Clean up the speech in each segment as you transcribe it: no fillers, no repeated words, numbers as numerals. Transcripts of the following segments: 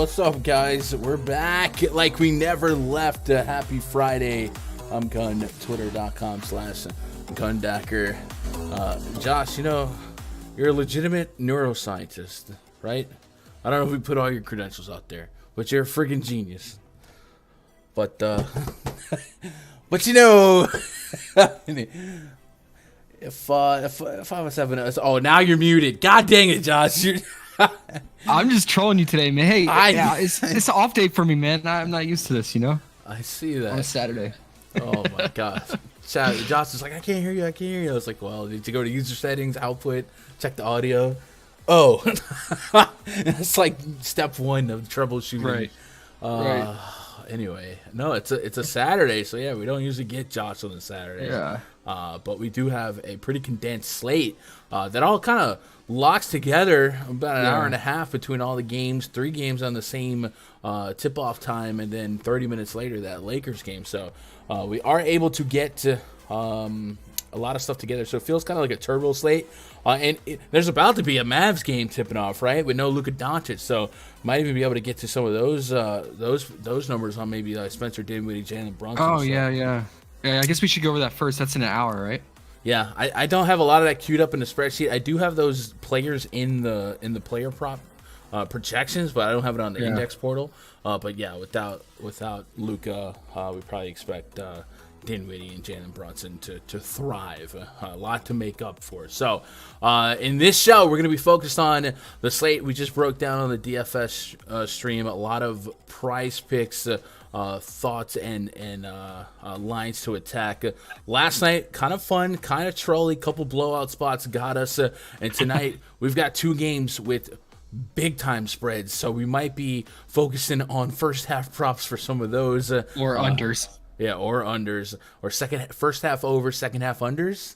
What's up, guys? We're back like we never left. Happy Friday. I'm Gun, twitter.com/Gundacker. Josh, you're a legitimate neuroscientist, right? I don't know if we put all your credentials out there, but you're a friggin' genius. But, but if I was having now you're muted. God dang it, Josh. I'm just trolling you today, man. Hey, it's an off day for me, man. I'm not used to this, I see that. On a Saturday. Oh my gosh. Josh is like, I can't hear you. I was like, well, did you go to user settings, output, check the audio? Oh, it's like step one of troubleshooting. Right. Anyway, no, it's a Saturday, so yeah, we don't usually get Josh on a Saturday. Yeah. But we do have a pretty condensed slate that all kind of locks together about an hour and a half between all the games, 3 games on the same tip-off time, and then 30 minutes later, that Lakers game. So we are able to get a lot of stuff together. So it feels kind of like a turbo slate. And there's about to be a Mavs game tipping off, right, with no Luka Doncic. So might even be able to get to some of those numbers on maybe Spencer Dinwiddie, Jalen Brunson. Oh, yeah. I guess we should go over that first. That's in an hour, right? Yeah, I don't have a lot of that queued up in the spreadsheet. I do have those players in the player prop projections, but I don't have it on the index portal. But yeah, without Luka, we probably expect Dinwiddie and Jalen Brunson to thrive. A lot to make up for. So in this show, we're going to be focused on the slate. We just broke down on the DFS stream a lot of PrizePicks thoughts and lines to attack. Last night, kind of fun, kind of trolly, couple blowout spots got us. And tonight, we've got 2 games with big time spreads. So we might be focusing on first half props for some of those. Or unders. Yeah, or unders. Or first half over, second half unders.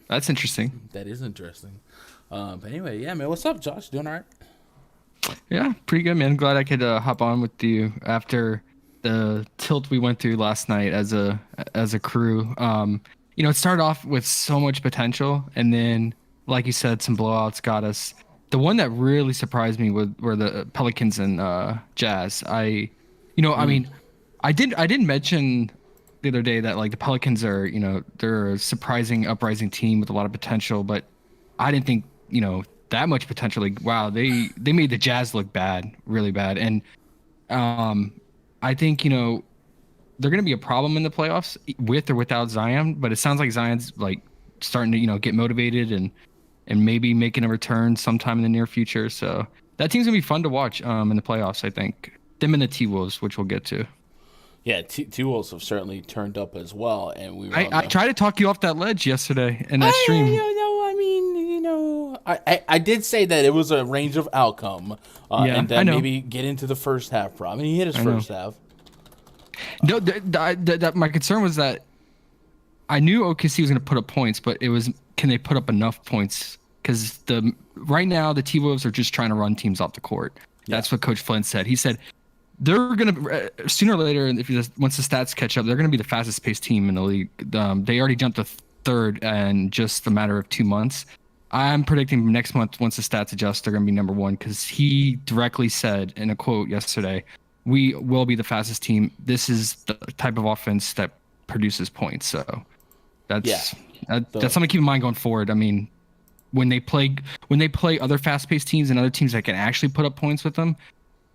That's interesting. That is interesting. But anyway, yeah, man. What's up, Josh? Doing all right? Yeah, pretty good, man. Glad I could hop on with you after the tilt we went through last night as a crew. It started off with so much potential, and then, like you said, some blowouts got us. The one that really surprised me were the Pelicans and Jazz. I didn't mention the other day that like the Pelicans are, they're a surprising uprising team with a lot of potential, but I didn't think, that much potential. Like, wow, they made the Jazz look bad, really bad. And I think, they're going to be a problem in the playoffs with or without Zion, but it sounds like Zion's like starting to, get motivated and maybe making a return sometime in the near future. So that team's going to be fun to watch in the playoffs, I think. Them and the T-Wolves, which we'll get to. Yeah, T-Wolves have certainly turned up as well. And I tried to talk you off that ledge yesterday in that stream. I did say that it was a range of outcome, and then maybe get into the first half prop. I mean, he hit his first half. No, my concern was that I knew OKC was going to put up points, but it was, can they put up enough points? Because right now the T-Wolves are just trying to run teams off the court. That's what Coach Flynn said. He said they're going to sooner or later, once the stats catch up, they're going to be the fastest paced team in the league. They already jumped to 3rd in just a matter of 2 months. I'm predicting next month, once the stats adjust, they're going to be number 1, because he directly said in a quote yesterday, we will be the fastest team. This is the type of offense that produces points. So that's something to keep in mind going forward. I mean, when they play other fast-paced teams and other teams that can actually put up points with them,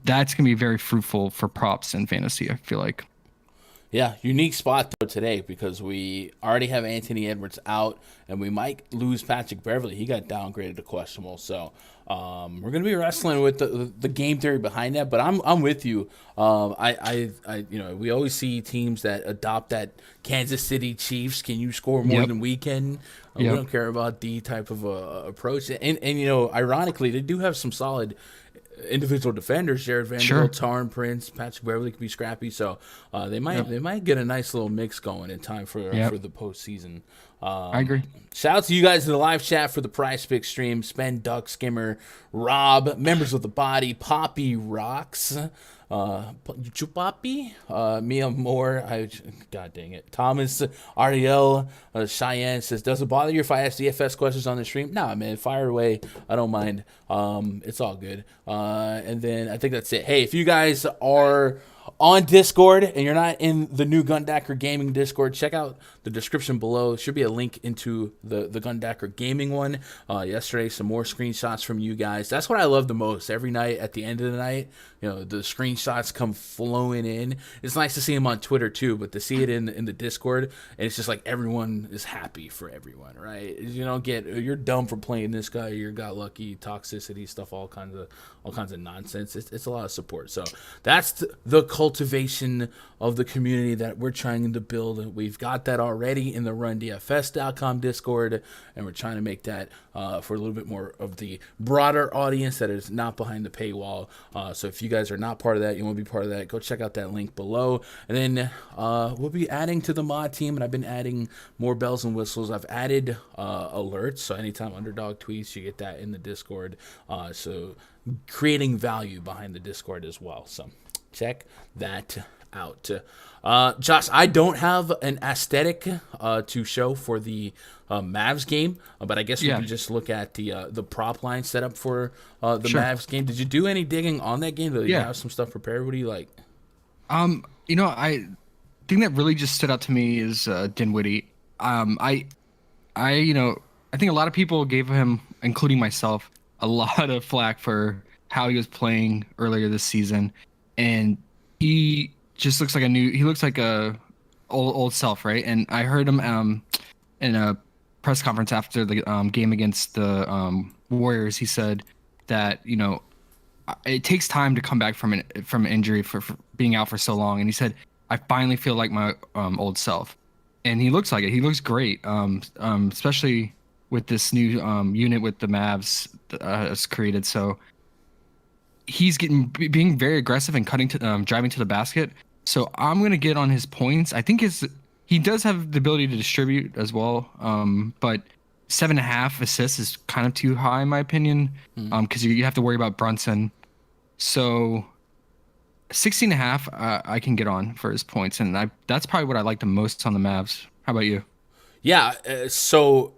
that's going to be very fruitful for props and fantasy, I feel like. Yeah, unique spot though today, because we already have Anthony Edwards out, and we might lose Patrick Beverley. He got downgraded to questionable, so we're gonna be wrestling with the game theory behind that. But I'm with you. We always see teams that adopt that Kansas City Chiefs. Can you score more than we can? We don't care about D type of approach. And ironically, they do have some solid individual defenders. Jared Vanderbilt, Taron Prince, Patrick Beverley can be scrappy, so they might get a nice little mix going in time for the postseason. I agree. Shout out to you guys in the live chat for the PrizePicks stream. Spen, Duck, Skimmer, Rob, members of the body, Poppy Rocks, Chupapi, Mia Moore, God dang it, Thomas, Ariel, Cheyenne says, does it bother you if I ask DFS questions on the stream? Nah, man, fire away. I don't mind. It's all good. And then I think that's it. Hey, if you guys are on Discord and you're not in the new Gundacker Gaming Discord, check out the description below. Should be a link into the Gundacker Gaming one. Yesterday, some more screenshots from you guys. That's what I love the most. Every night at the end of the night, the screenshots come flowing in. It's nice to see them on Twitter too, but to see it in the Discord, and it's just like everyone is happy for everyone, right? You don't get you're dumb for playing this guy, you got lucky, toxicity stuff, all kinds of nonsense. It's a lot of support. So that's the cultivation of the community that we're trying to build. We've got that already in the RunDFS.com Discord, and we're trying to make that for a little bit more of the broader audience that is not behind the paywall. So if you guys are not part of that, you want to be part of that, go check out that link below. And then we'll be adding to the mod team, and I've been adding more bells and whistles. I've added alerts, so anytime Underdog tweets, you get that in the Discord. So creating value behind the Discord as well. So check that out. Josh, I don't have an aesthetic to show for the Mavs game, but I guess we can just look at the prop line set up for the Mavs game. Did you do any digging on that game? Did you have some stuff prepared? What do you like? I think that really just stood out to me is Dinwiddie. I think a lot of people gave him, including myself, a lot of flack for how he was playing earlier this season, and he just looks like he looks like a old self, right? And I heard him in a press conference after the game against the Warriors. He said that it takes time to come back from an injury for being out for so long, and he said, I finally feel like my old self, and he looks like it. He looks great, especially with this new unit with the Mavs has created. So he's being very aggressive and driving to the basket. So I'm gonna get on his points. I think he does have the ability to distribute as well, but 7.5 assists is kind of too high in my opinion, because you have to worry about Brunson. So 16.5, I can get on for his points, and that's probably what I like the most on the Mavs. How about you? Yeah, so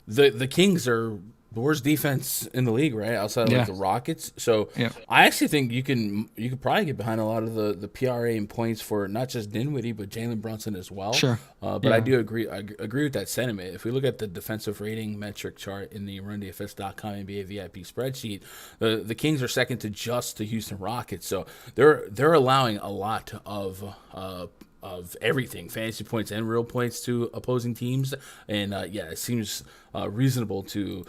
the Kings are the worst defense in the league, right? Outside of the Rockets. So I actually think you could probably get behind a lot of the PRA and points for not just Dinwiddie but Jalen Brunson as well. Sure. But I do agree. I agree with that sentiment. If we look at the defensive rating metric chart in the RunDFS.com NBA VIP spreadsheet, the Kings are second to just the Houston Rockets. So they're allowing a lot of everything, fantasy points and real points to opposing teams. And it seems reasonable to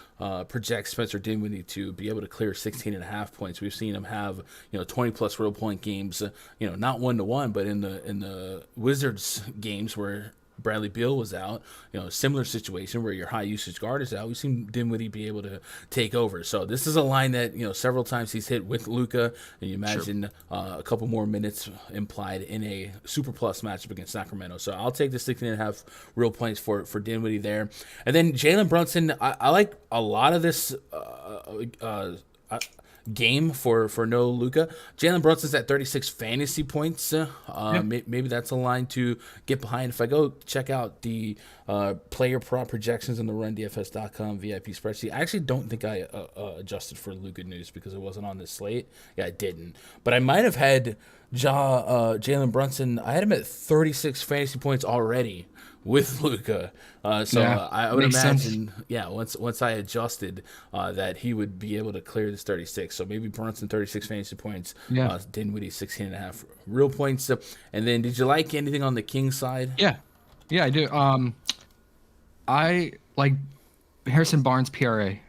project Spencer Dinwiddie to be able to clear 16.5 points. We've seen him have 20 plus real point games, not 1-to-1, but in the Wizards games where Bradley Beal was out, similar situation where your high usage guard is out. We've seen Dinwiddie be able to take over. So this is a line that, several times he's hit with Luka, and you imagine a couple more minutes implied in a super plus matchup against Sacramento. So I'll take the 16.5 real points for Dinwiddie there. And then Jalen Brunson, I like a lot of this game for no Luka. Jalen Brunson's at 36 fantasy points. Maybe that's a line to get behind. If I go check out the player prop projections on the RunDFS.com VIP spreadsheet, I actually don't think I adjusted for Luka news because it wasn't on this slate. Yeah, I didn't. But I might have had Jalen Brunson. I had him at 36 fantasy points already with Luka. I would imagine, once I adjusted that he would be able to clear this 36. So maybe Brunson 36 fantasy points, Dinwiddie 16.5 real points. And then did you like anything on the Kings side? Yeah, I do. I like Harrison Barnes PRA. You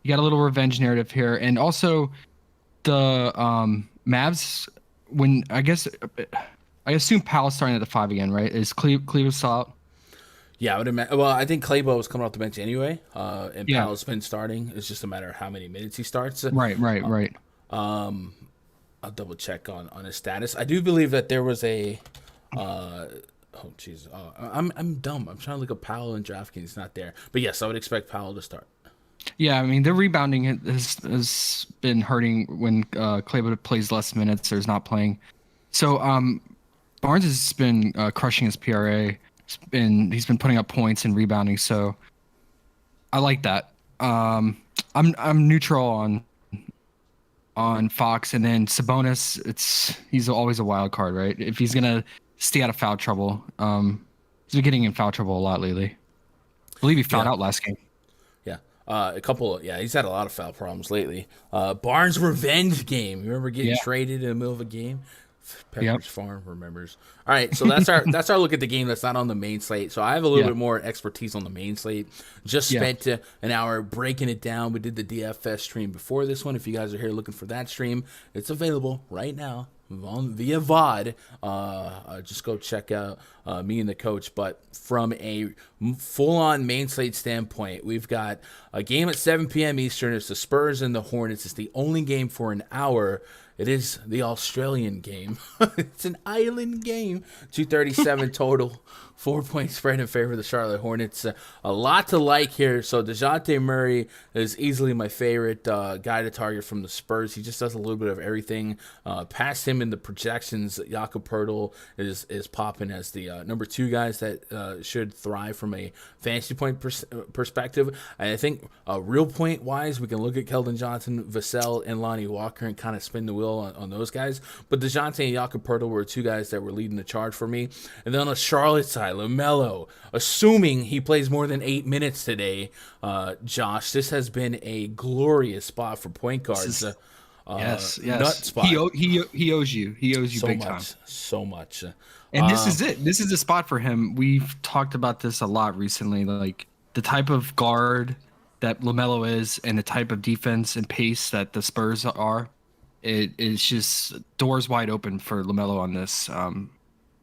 got a little revenge narrative here, and also the Mavs. When I assume Powell's starting at the 5 again, right? Is Cleveland out? Yeah, I would imagine. Well, I think Clayball was coming off the bench anyway, and Powell's been starting. It's just a matter of how many minutes he starts. Right. I'll double check on his status. I do believe that there was a. I'm dumb. I'm trying to look up Powell and DraftKings. It's not there, but yes, I would expect Powell to start. Yeah, I mean, the rebounding has been hurting when Kleber plays less minutes or is not playing. So Barnes has been crushing his PRA. He's been putting up points and rebounding. So I like that. I'm neutral on Fox, and then Sabonis. He's always a wild card, right? If he's gonna stay out of foul trouble, he's been getting in foul trouble a lot lately. I believe he fouled out last game. Yeah. He's had a lot of foul problems lately. Barnes' revenge game. You remember getting traded in the middle of a game? Pepperidge Farm remembers. All right, so that's our look at the game that's not on the main slate. So I have a little bit more expertise on the main slate. Just spent an hour breaking it down. We did the DFS stream before this one. If you guys are here looking for that stream, it's available right now via VOD. Just go check out me and the coach. But from a full-on main slate standpoint, we've got a game at 7 p.m. Eastern. It's the Spurs and the Hornets. It's the only game for an hour. It is the Australian game. It's an island game. 237 total. 4-point spread in favor of the Charlotte Hornets. A lot to like here. So DeJounte Murray is easily my favorite guy to target from the Spurs. He just does a little bit of everything. Past him in the projections, Yahoo is popping as the number 2 guys that should thrive from a fantasy point perspective. And I think real point wise, we can look at Keldon Johnson, Vassell, and Lonnie Walker and kind of spin the wheel on those guys. But DeJounte and Yahoo were 2 guys that were leading the charge for me. And then on the Charlotte side, LaMelo, assuming he plays more than 8 minutes today, Josh, this has been a glorious spot for point guards. Yes. Nut spot. He owes you. He owes you so big much, time. so much. And this is it. This is the spot for him. We've talked about this a lot recently. Like the type of guard that LaMelo is, and the type of defense and pace that the Spurs are. It is just doors wide open for LaMelo on this.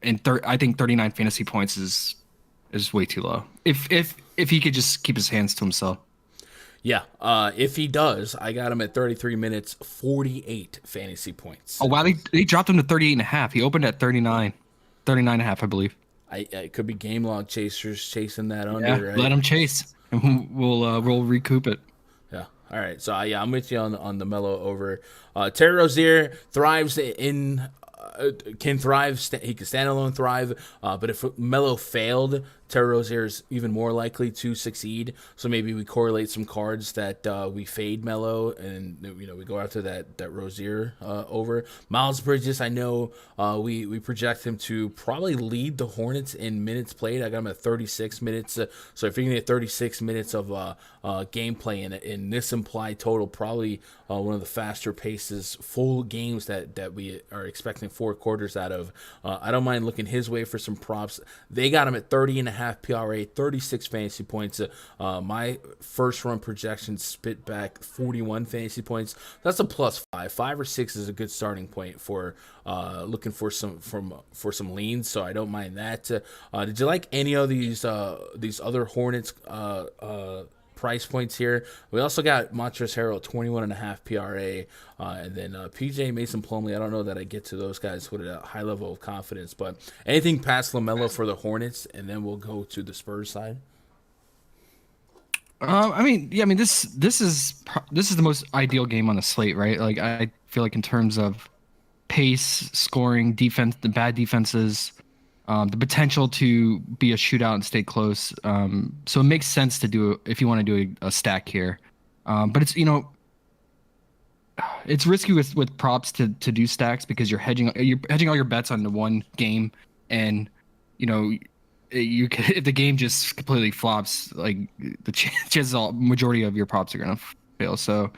And I think 39 fantasy points is way too low. If he could just keep his hands to himself. Yeah, if he does, I got him at 33 minutes, 48 fantasy points. Oh, wow, they dropped him to 38 and a half. He opened at 39 and a half, I believe. It could be game log chasers chasing that under, right? Let him chase, and we'll recoup it. Yeah. All right. So I'm with you on the Melo over. Terry Rozier thrives can thrive. He can stand alone thrive. But if Melo failed, Terry Rozier is even more likely to succeed. So maybe we correlate some cards that we fade Melo, and we go after that Rozier over. Miles Bridges, I know we project him to probably lead the Hornets in minutes played. I got him at 36 minutes. So if you're gonna get 36 minutes of gameplay in this implied total, probably one of the faster paces, full games that we are expecting 4 quarters out of. I don't mind looking his way for some props. They got him at 30.5 PRA, 36 fantasy points. My first run projection spit back 41 fantasy points. That's a +5. 5 or 6 is a good starting point for looking for some leans. So I don't mind that. Did you like any of these other Hornets price points here? We also got Montrezl Harrell 21.5 PRA, and then PJ Mason Plumlee. I don't know that I get to those guys with a high level of confidence, but anything past LaMelo for the Hornets, and then we'll go to the Spurs side. This is the most ideal game on the slate, right? Like I feel like in terms of pace, scoring, defense, the bad defenses. The potential to be a shootout and stay close. So it makes sense to do if you want to do a stack here. But it's it's risky with props to do stacks because you're hedging all your bets on the one game, and you can, if the game just completely flops, like the chances majority of your props are gonna fail. So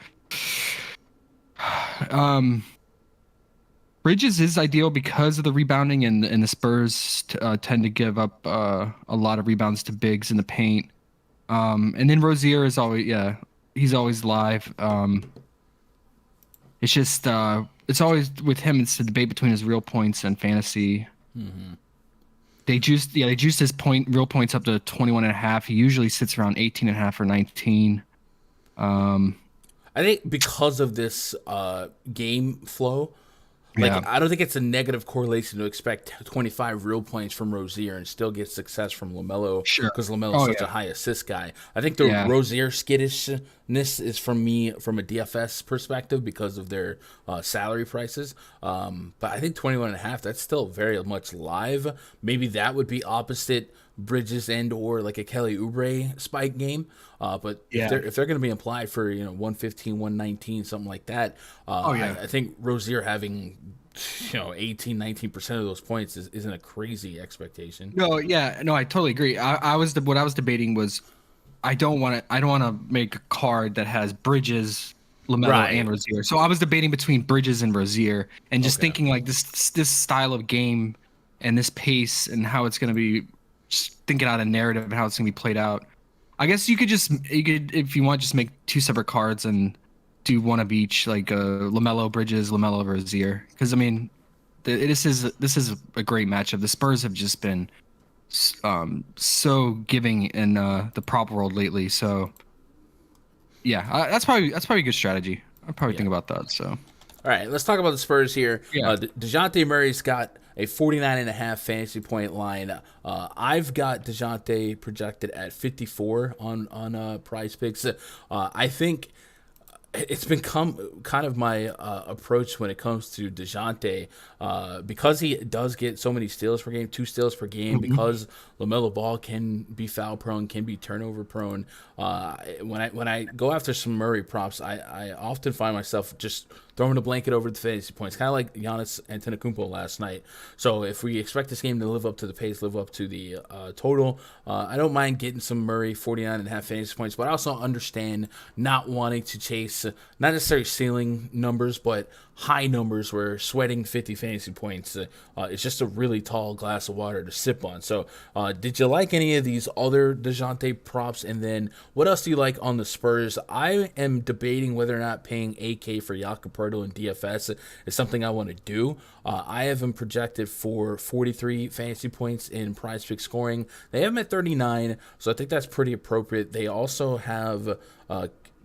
Bridges is ideal because of the rebounding, and the Spurs tend to give up a lot of rebounds to bigs in the paint. And then Rozier is he's always live. It's just it's always with him. It's the debate between his real points and fantasy. Mm-hmm. They juiced his real points up to 21.5. He usually sits around 18.5 or 19. I think because of this game flow. Like, I don't think it's a negative correlation to expect 25 real points from Rozier and still get success from LaMelo, because LaMelo is such a high assist guy. I think the Rozier skittishness is from a DFS perspective because of their salary prices. But I think 21.5, that's still very much live. Maybe that would be opposite Bridges and or like a Kelly Oubre spike game. But if they're going to be implied for 115, 119, something like that, I think Rozier having 18, 19% of those points isn't a crazy expectation. No, I totally agree. What I was debating was I don't want to make a card that has Bridges, LaMelo, and Rozier. So I was debating between Bridges and Rozier, and just thinking like this style of game and this pace and how it's going to be, just thinking out a narrative and how it's going to be played out. I guess you could, if you want, just make two separate cards and do one of each, like LaMelo Bridges, LaMelo Rozier. Because I mean, this is a great matchup. The Spurs have just been so giving in the prop world lately. So yeah, that's probably a good strategy. I'd probably think about that. So all right, let's talk about the Spurs here. DeJounte Murray's got a 49.5 fantasy point line. I've got DeJounte projected at 54 on PrizePicks. I think it's become kind of my approach when it comes to DeJounte, because he does get so many steals per game, 2 steals per game, because LaMelo Ball can be foul prone, can be turnover prone. When I go after some Murray props, I often find myself just throwing a blanket over the fantasy points, kind of like Giannis Antetokounmpo last night. So if we expect this game to live up to the pace, live up to the total, I don't mind getting some Murray 49.5 fantasy points, but I also understand not wanting to chase not necessarily ceiling numbers, but high numbers where sweating 50 fantasy points is just a really tall glass of water to sip on. So did you like any of these other DeJounte props? And then what else do you like on the Spurs? I am debating whether or not paying AK for Jakob Poeltl in DFS is something I want to do. I have him projected for 43 fantasy points in PrizePicks scoring. They have him at 39, so I think that's pretty appropriate. They also have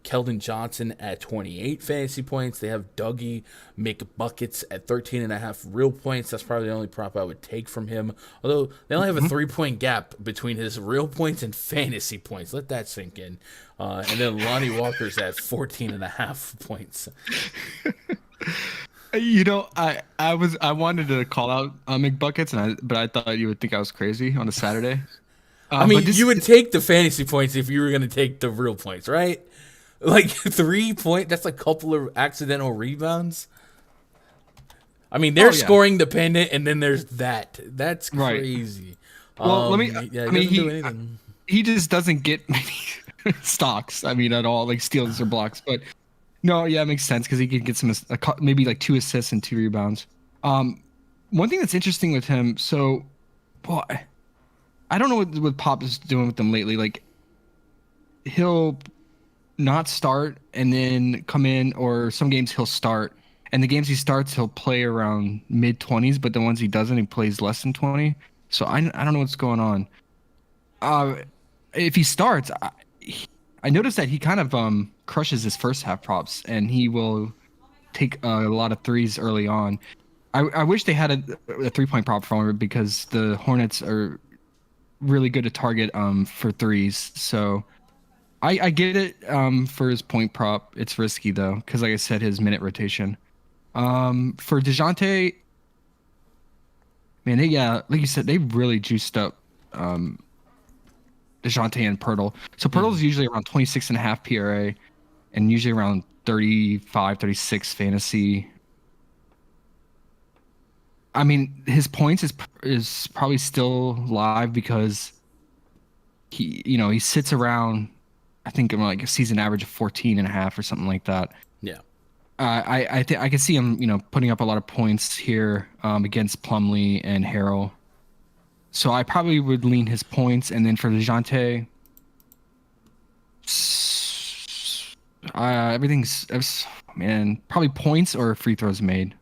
Keldon Johnson at 28 fantasy points. They have Dougie McBuckets at 13.5 real points. That's probably the only prop I would take from him. Although they only have a 3-point gap between his real points and fantasy points. Let that sink in. And then Lonnie Walker's at 14.5 points. I wanted to call out McBuckets, but I thought you would think I was crazy on a Saturday. I mean, you would take the fantasy points if you were going to take the real points, right? Like 3 point, that's a couple of accidental rebounds. I mean, they're scoring dependent, and then there's that. That's crazy. Well, he just doesn't get many stocks. I mean, at all, like steals or blocks. But no, it makes sense because he could get maybe like 2 assists and 2 rebounds. One thing that's interesting with him, I don't know what Pop is doing with them lately. Like, he'll not start and then come in, or some games he'll start, and the games he starts he'll play around mid-20s, but the ones he doesn't, he plays less than 20. So I don't know what's going on. If he starts, I noticed that he kind of crushes his first half props, and he will take a lot of threes early on. I wish they had a 3-point prop for him, because the Hornets are really good to target for threes. So I get it for his point prop. It's risky though, because like I said, his minute rotation. For DeJounte, man, like you said, they really juiced up DeJounte and Poeltl. So Poeltl's usually around 26.5 PRA and usually around 35, 36 fantasy. I mean, his points is probably still live because he sits around, I think, like a season average of 14.5 or something like that. Yeah. I can see him, putting up a lot of points here against Plumlee and Harrell. So I probably would lean his points, and then for DeJounte, probably points or free throws made.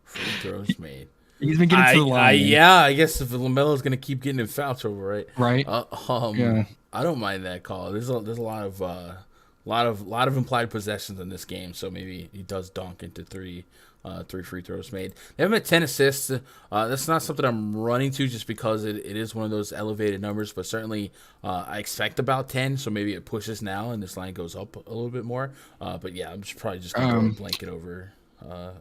Free throws made. He's been getting to the line. I guess if LaMelo's going to keep getting in foul trouble, right? Right. I don't mind that call. There's a lot of lot of implied possessions in this game, so maybe he does dunk into three free throws made. They have him at 10 assists. That's not something I'm running to just because it is one of those elevated numbers, but certainly I expect about 10, so maybe it pushes now and this line goes up a little bit more. But yeah, I'm probably just going to go blanket over.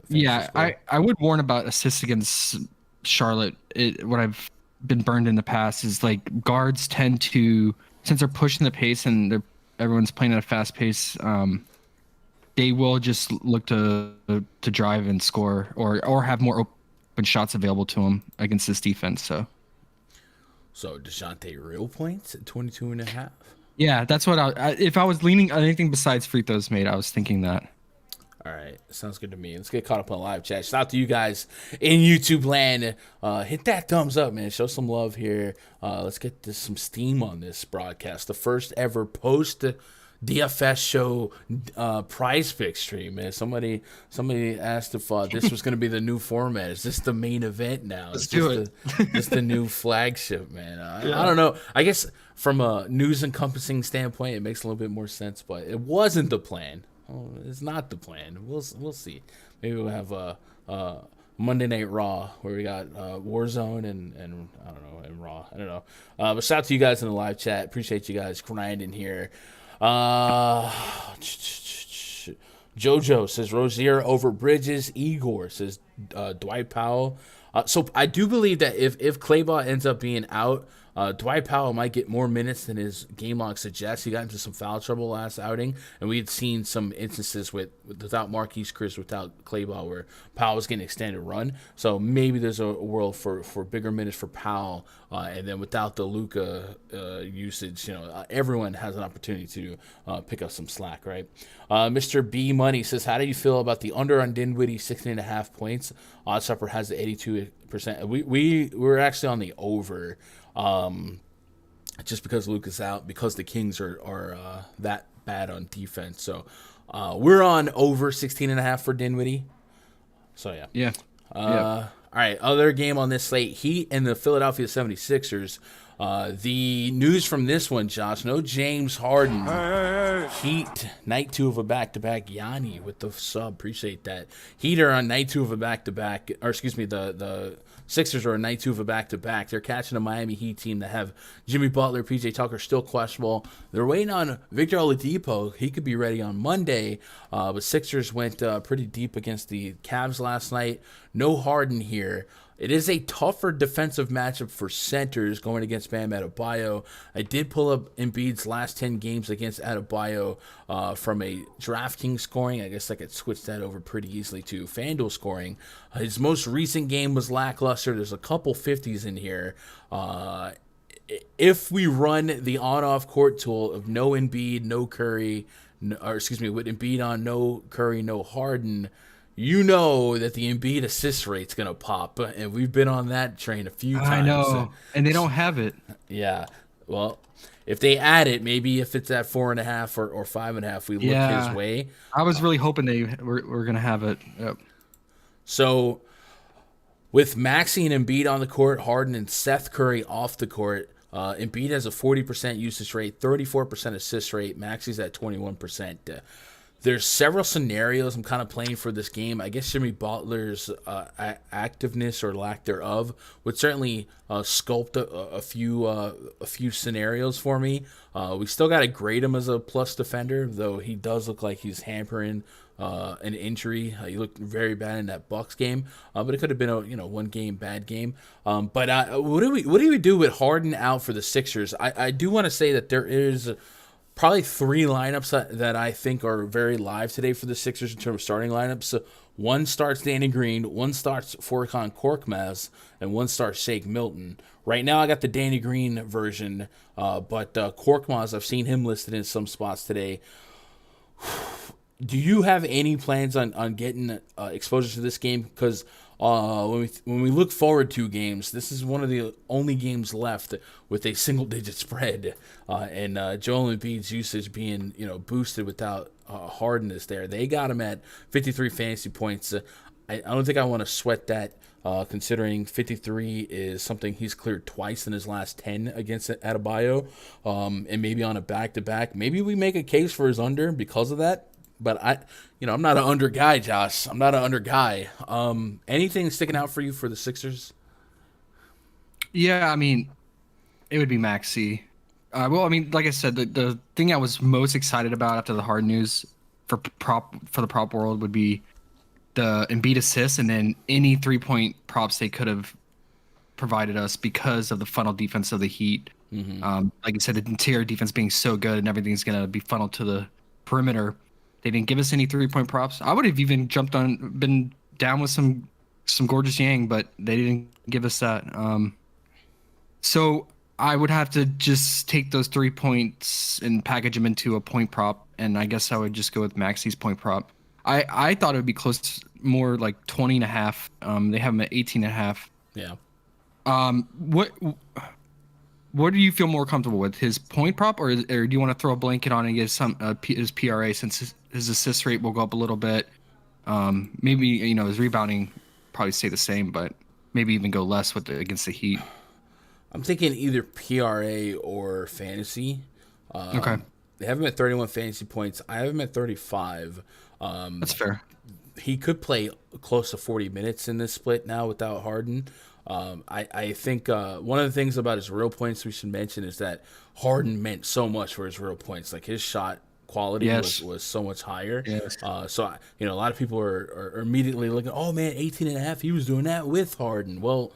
Yeah, I would warn about assists against Charlotte. What I've been burned in the past is like guards tend to, since they're pushing the pace and everyone's playing at a fast pace, they will just look to drive and score or have more open shots available to them against this defense. So DeJounte real points at 22.5. Yeah, that's what if I was leaning on anything besides free throws made, I was thinking that. All right, sounds good to me. Let's get caught up on live chat. Shout out to you guys in YouTube land. Hit that thumbs up, man. Show some love here. Let's get some steam on this broadcast. The first ever post DFS show prize pick stream, man. Somebody asked if this was going to be the new format. Is this the main event now? Let's do it. It's the new flagship, man. I don't know. I guess from a news encompassing standpoint, it makes a little bit more sense, but it wasn't the plan. Oh, it's not the plan. We'll see. Maybe we'll have a Monday Night Raw where we got Warzone and I don't know, and Raw. I don't know. But shout out to you guys in the live chat. Appreciate you guys grinding here. Jojo says Rozier over Bridges. Igor says Dwight Powell. So I do believe that if Kleber ends up being out, Dwight Powell might get more minutes than his game log suggests. He got into some foul trouble last outing, and we had seen some instances without Marquise Chris, without Kleber, where Powell was getting extended run. So maybe there's a world for bigger minutes for Powell, and then without the Luka usage, everyone has an opportunity to pick up some slack, right? Mr. B Money says, how do you feel about the under on Dinwiddie 16.5 points? Oddshopper has the 82%. We were actually on the over. Just because Luke is out, because the Kings are that bad on defense. So we're on over 16.5 for Dinwiddie. So yeah. All right, other game on this slate, Heat and the Philadelphia 76ers. The news from this one, Josh, no James Harden. Heat, night 2 of a back-to-back. Yanni with the sub, appreciate that. Heat are on night 2 of a back-to-back, or excuse me, the Sixers are on night 2 of a back-to-back. They're catching a Miami Heat team that have Jimmy Butler, PJ Tucker still questionable. They're waiting on Victor Oladipo. He could be ready on Monday, but Sixers went pretty deep against the Cavs last night. No Harden here. It is a tougher defensive matchup for centers going against Bam Adebayo. I did pull up Embiid's last 10 games against Adebayo from a DraftKings scoring. I guess I could switch that over pretty easily to FanDuel scoring. His most recent game was lackluster. There's a couple 50s in here. If we run the on-off court tool of no Embiid, no Curry, with Embiid on, no Curry, no Harden, you know that the Embiid assist rate's going to pop, and we've been on that train a few times. I know, and they don't have it. Yeah, well, if they add it, maybe if it's at 4.5 or 5.5, we look his way. I was really hoping they were going to have it. Yep. So with Maxey and Embiid on the court, Harden and Seth Curry off the court, Embiid has a 40% usage rate, 34% assist rate. Maxey's at 21%. There's several scenarios I'm kind of playing for this game. I guess Jimmy Butler's activeness or lack thereof would certainly sculpt a few scenarios for me. We still got to grade him as a plus defender, though he does look like he's hampering an injury. He looked very bad in that Bucks game, but it could have been a one game bad game. But what do we do with Harden out for the Sixers? I do want to say that there is probably 3 lineups that I think are very live today for the Sixers in terms of starting lineups. So one starts Danny Green, one starts Furkan Korkmaz, and one starts Shake Milton. Right now I got the Danny Green version, but Korkmaz, I've seen him listed in some spots today. Do you have any plans on getting exposure to this game? Because when we look forward to games, this is one of the only games left with a single-digit spread, and Joel Embiid's usage being boosted without Harden is there. They got him at 53 fantasy points. I don't think I want to sweat that. Considering 53 is something he's cleared twice in his last 10 against Adebayo, and maybe on a back-to-back. Maybe we make a case for his under because of that. But I'm not an under guy, Josh. I'm not an under guy. Anything sticking out for you for the Sixers? Yeah, I mean, it would be Maxey. Well, I mean, like I said, the thing I was most excited about after the hard news for the prop world would be the Embiid assists, and then any 3-point props they could have provided us because of the funnel defense of the Heat. Mm-hmm. Like you said, the interior defense being so good and everything's going to be funneled to the perimeter. They didn't give us any 3-point props. I would have even been down with some gorgeous Yang, but they didn't give us that. So I would have to just take those 3 points and package them into a point prop, and I guess I would just go with Maxey's point prop. I thought it would be close, more like 20.5. They have him at 18.5. Yeah. What do you feel more comfortable with, his point prop, or do you want to throw a blanket on and get his PRA, since his assist rate will go up a little bit? Maybe his rebounding probably stay the same, but maybe even go less against the Heat. I'm thinking either PRA or fantasy. Okay. They have him at 31 fantasy points. I have him at 35. That's fair. He could play close to 40 minutes in this split now without Harden. I think one of the things about his real points we should mention is that Harden meant so much for his real points. Like, his shot quality was so much higher. Yes. So a lot of people are immediately looking, oh man, 18.5, he was doing that with Harden. Well,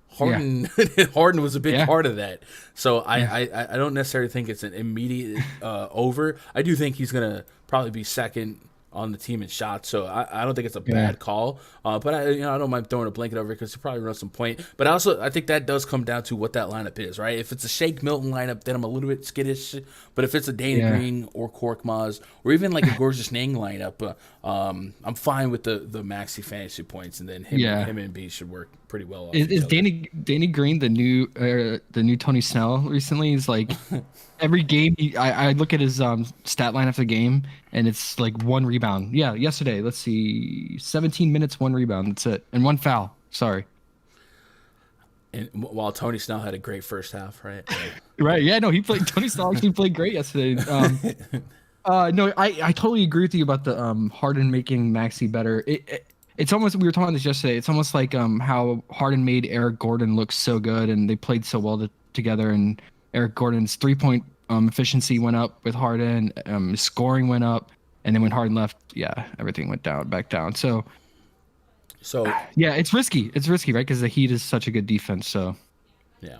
Harden Harden was a big part of that. So I don't necessarily think it's an immediate over. I do think he's going to probably be second on the team in shots, so I don't think it's a bad call. But I don't mind throwing a blanket over it because he probably runs some point. But I think that does come down to what that lineup is, right? If it's a Shake Milton lineup, then I'm a little bit skittish. But if it's a Danny Green or Korkmaz or even like a Gorgeous Nang lineup, I'm fine with the Maxey fantasy points, and then him and B should work pretty well. Is Danny Green the new Tony Snell recently? He's like every game I look at his stat line after the game, and it's like one rebound. Yeah, yesterday, let's see, 17 minutes, one rebound. That's it, and one foul. Sorry. And while Tony Snell had a great first half, right? Right. Yeah. No, Tony Snell actually played great yesterday. No, I totally agree with you about the Harden making Maxey better. It's almost, we were talking about this yesterday. It's almost like how Harden made Eric Gordon look so good, and they played so well together. And Eric Gordon's 3-point efficiency went up with Harden. His scoring went up, and then when Harden left, everything went back down. So yeah, it's risky. It's risky, right? Because the Heat is such a good defense. So yeah,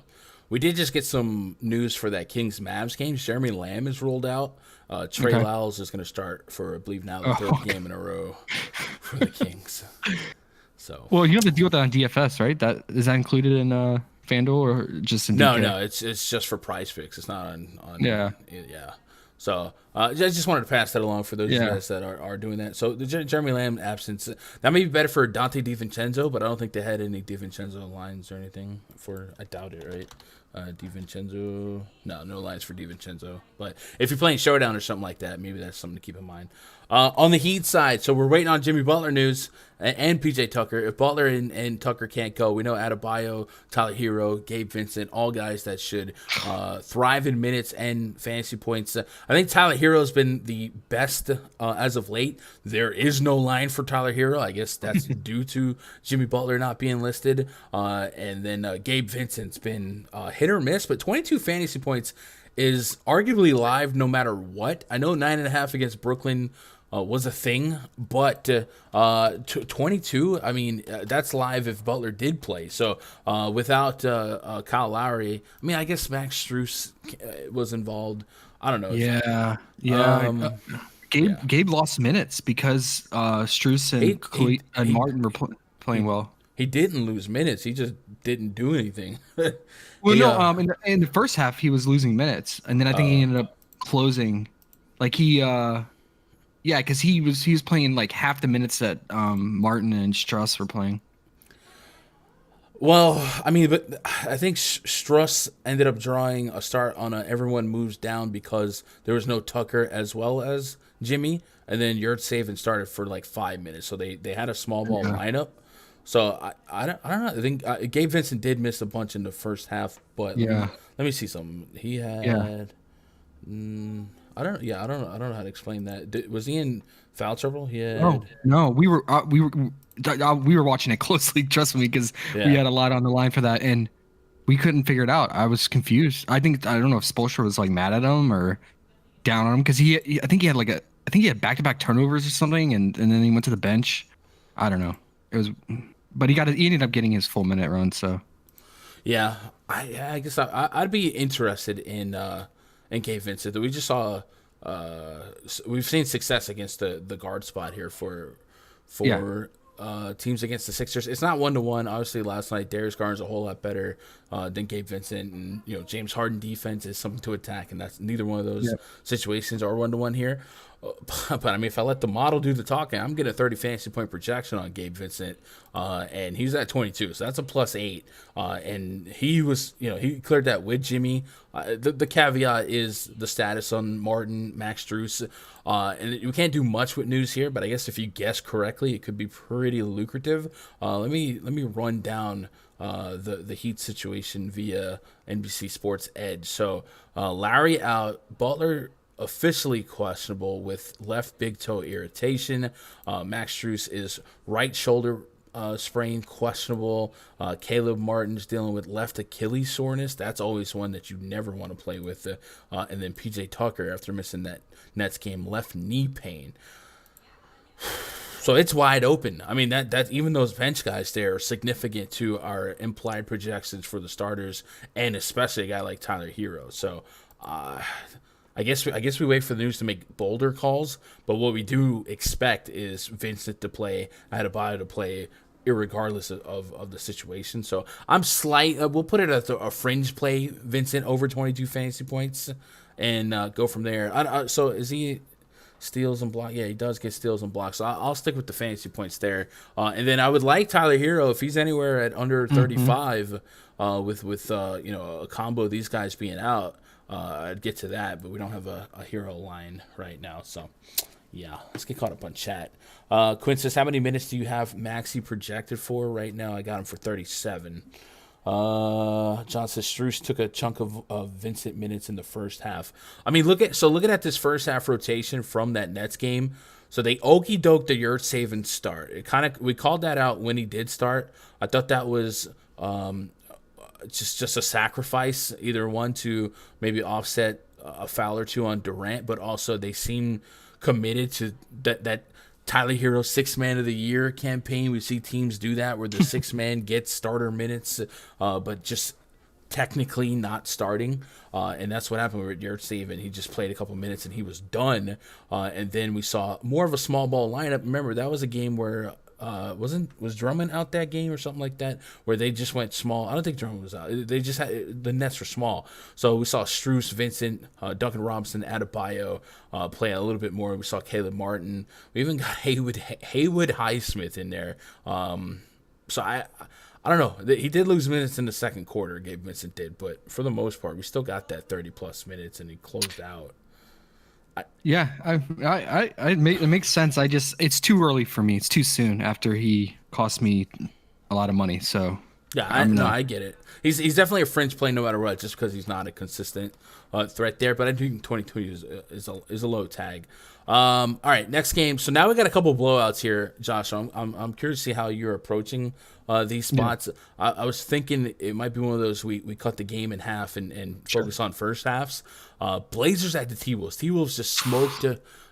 we did just get some news for that Kings Mavs game. Jeremy Lamb is ruled out. Trey Lyles is going to start for, I believe, now the third game in a row for the Kings. So, well, you have to deal with that on DFS, right? Is that included in FanDuel or just in DK? No, it's just for PrizePicks. It's not on. Yeah. So I just wanted to pass that along for those of you guys that are doing that. So the Jeremy Lamb absence, that may be better for Dante DiVincenzo, but I don't think they had any DiVincenzo lines or anything I doubt it, right? DiVincenzo, no lines for DiVincenzo. But if you're playing Showdown or something like that, maybe that's something to keep in mind. On the Heat side, so we're waiting on Jimmy Butler news and PJ Tucker. If Butler and Tucker can't go, we know Adebayo, Tyler Hero, Gabe Vincent, all guys that should thrive in minutes and fantasy points. I think Tyler Hero's been the best as of late. There is no line for Tyler Hero. I guess that's due to Jimmy Butler not being listed. And then Gabe Vincent's been hit or miss, but 22 fantasy points is arguably live no matter what. I know 9.5 against Brooklyn was a thing, but 22, I mean, that's live if Butler did play. So without Kyle Lowry, I mean, I guess Max Strus was involved. I don't know. Yeah. Gabe lost minutes because Strus and Martin were playing well. He didn't lose minutes. He just didn't do anything. In the first half, he was losing minutes, and then I think he ended up closing. Like because he was playing like half the minutes that Martin and Strauss were playing. Well, I mean, but I think Struss ended up drawing a start on a everyone moves down because there was no Tucker as well as Jimmy, and then Yurt Saban started for like 5 minutes, so they had a small ball Yeah. lineup. So I don't know. I think Gabe Vincent did miss a bunch in the first half, but Yeah. let me see something. He Yeah. had I don't yeah I don't know how to explain that. Was he in foul trouble? He Oh had no, we were watching it closely. Trust me, because we yeah. had a lot on the line for that, and we couldn't figure it out. I was confused. I don't know if Spoelstra was like mad at him or down on him because I think he had back-to-back turnovers or something, and then he went to the bench. I don't know. It was, but he ended up getting his full minute run. So Yeah, I guess I'd be interested in Gabe Vincent. We just saw we've seen success against the guard spot here yeah, for teams against the Sixers. It's not 1-to-1. Obviously, last night Darius Garland's a whole lot better than Gabe Vincent, and James Harden defense is something to attack, and that's neither one of those yeah, situations are 1-to-1 here. But I mean, if I let the model do the talking, I'm getting a 30 fantasy point projection on Gabe Vincent, and he's at 22, so that's a +8. And he was, he cleared that with Jimmy. The caveat is the status on Martin, Max Strus, and we can't do much with news here. But I guess if you guess correctly, it could be pretty lucrative. Let me run down the Heat situation via NBC Sports Edge. So Larry out, Butler officially questionable with left big toe irritation. Max Strus is right shoulder sprain questionable. Caleb Martin's dealing with left Achilles soreness. That's always one that you never want to play with. And then PJ Tucker, after missing that Nets game, left knee pain. So it's wide open. I mean, that even those bench guys there are significant to our implied projections for the starters, and especially a guy like Tyler Hero. So I guess we wait for the news to make bolder calls, but what we do expect is Vincent to play, Adebayo to play, irregardless of the situation. So I'm we'll put it as a fringe play, Vincent over 22 fantasy points, and go from there. So is he steals and blocks? Yeah, he does get steals and blocks. So I'll stick with the fantasy points there. And then I would like Tyler Hero if he's anywhere at under 35 with a combo of these guys being out. I'd get to that, but we don't have a hero line right now. So, yeah, let's get caught up on chat. Quinn says, how many minutes do you have Maxi projected for right now? I got him for 37. John says, Strus took a chunk of Vincent minutes in the first half. I mean, looking at this first half rotation from that Nets game. So they okey doked the Yurt Saban start. We called that out when he did start. I thought that was just a sacrifice, either one to maybe offset a foul or two on Durant, but also they seem committed to that Tyler Hero 6-man of the year campaign. We see teams do that where the 6-man gets starter minutes, but just technically not starting, and that's what happened with Yurt Saban. He just played a couple minutes and he was done, and then we saw more of a small ball lineup. Remember, that was a game where was Drummond out that game or something like that, where they just went small. I don't think Drummond was out. They just had the Nets were small, so we saw Strus, Vincent, Duncan Robinson, Adebayo play a little bit more. We saw Caleb Martin. We even got Haywood Highsmith in there. So I don't know. He did lose minutes in the second quarter. Gabe Vincent did, but for the most part, we still got that 30+ minutes, and he closed out. yeah, it makes sense. It's too early for me. It's too soon after he cost me a lot of money. So Yeah, I get it. He's definitely a fringe play no matter what, just because he's not a consistent threat there. But I think 2020 is a low tag. All right, next game. So now we got a couple blowouts here, Josh. I'm curious to see how you're approaching these spots. Yeah. I was thinking it might be one of those we cut the game in half and focus on first halves. Blazers at the T-Wolves. T-Wolves just smoked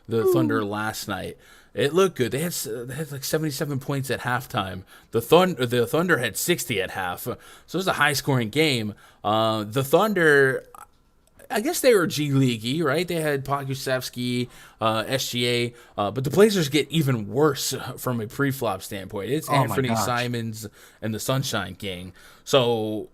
the Thunder last night. It looked good. They had like 77 points at halftime. The Thunder had 60 at half. So it was a high-scoring game. The Thunder, I guess they were G League-y, right? They had Pokusevsky, SGA, but the Blazers get even worse from a pre-flop standpoint. It's Anthony Simons and the Sunshine Gang. So